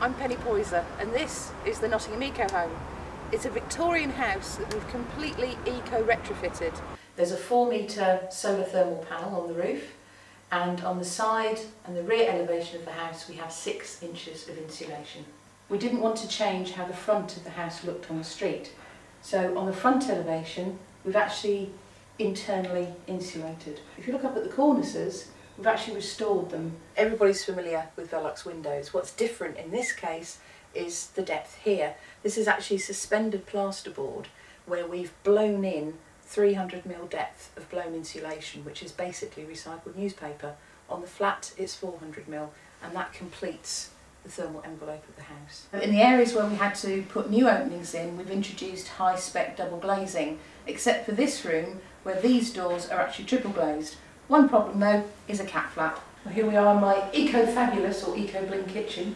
I'm Penny Poyzer, and this is the Nottingham Eco Home. It's a Victorian house that we've completely eco-retrofitted. There's a 4-metre solar thermal panel on the roof, and on the side and the rear elevation of the house we have 6 inches of insulation. We didn't want to change how the front of the house looked on the street, so on the front elevation we've actually internally insulated. If you look up at the cornices, we've actually restored them. Everybody's familiar with Velux windows. What's different in this case is the depth here. This is actually suspended plasterboard where we've blown in 300mm depth of blown insulation, which is basically recycled newspaper. On the flat it's 400mm, and that completes the thermal envelope of the house. In the areas where we had to put new openings in, we've introduced high-spec double glazing, except for this room where these doors are actually triple glazed. One problem though is a cat flap. Well, here we are in my eco-fabulous or eco-bling kitchen.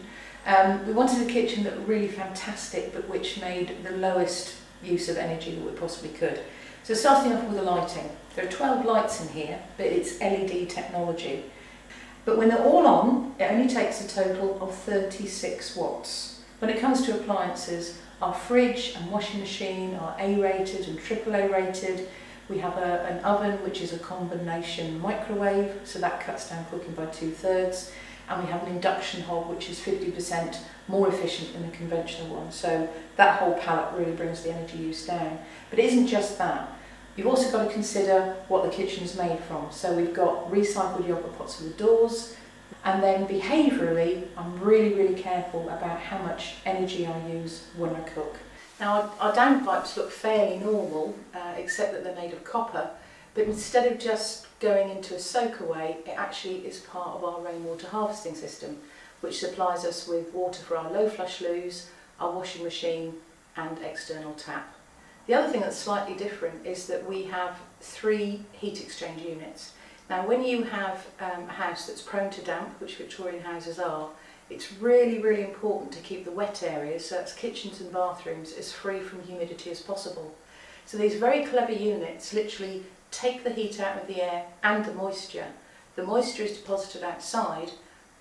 We wanted a kitchen that was really fantastic but which made the lowest use of energy that we possibly could. So starting off with the lighting. There are 12 lights in here, but it's LED technology. But when they're all on, it only takes a total of 36 watts. When it comes to appliances, our fridge and washing machine are A-rated and AAA rated. We have an oven which is a combination microwave, so that cuts down cooking by 2/3, and we have an induction hob which is 50% more efficient than a conventional one, so that whole palette really brings the energy use down. But it isn't just that. You've also got to consider what the kitchen's made from. So we've got recycled yogurt pots for the doors, and then behaviourally I'm really careful about how much energy I use when I cook. Now our downpipes look fairly normal, except that they're made of copper, but instead of just going into a soakaway, it actually is part of our rainwater harvesting system, which supplies us with water for our low flush loos, our washing machine and external tap. The other thing that's slightly different is that we have 3 heat exchange units. Now when you have a house that's prone to damp, which Victorian houses are, it's really important to keep the wet areas, so that's kitchens and bathrooms, as free from humidity as possible. So these very clever units literally take the heat out of the air and the moisture. The moisture is deposited outside,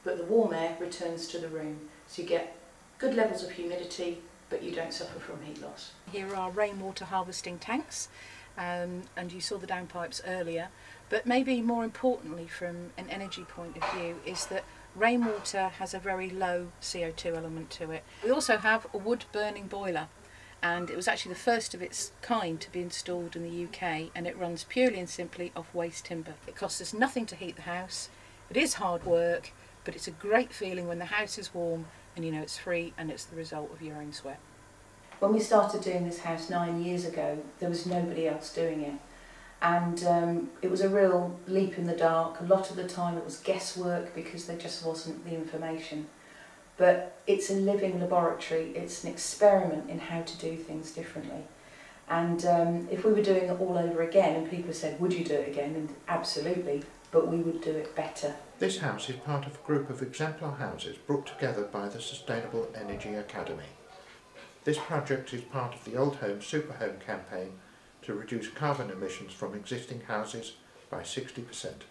but the warm air returns to the room. So you get good levels of humidity, but you don't suffer from heat loss. Here are rainwater harvesting tanks, and you saw the downpipes earlier, but maybe more importantly from an energy point of view is that rainwater has a very low CO2 element to it. We also have a wood burning boiler, and it was actually the first of its kind to be installed in the UK, and it runs purely and simply off waste timber. It costs us nothing to heat the house. It is hard work, but it's a great feeling when the house is warm and you know it's free and it's the result of your own sweat. When we started doing this house 9 years ago, there was nobody else doing it. And it was a real leap in the dark. A lot of the time it was guesswork because there just wasn't the information. But it's a living laboratory, it's an experiment in how to do things differently. And if we were doing it all over again and people said, would you do it again? And absolutely, but we would do it better. This house is part of a group of exemplar houses brought together by the Sustainable Energy Academy. This project is part of the Old Home Super Home campaign to reduce carbon emissions from existing houses by 60%.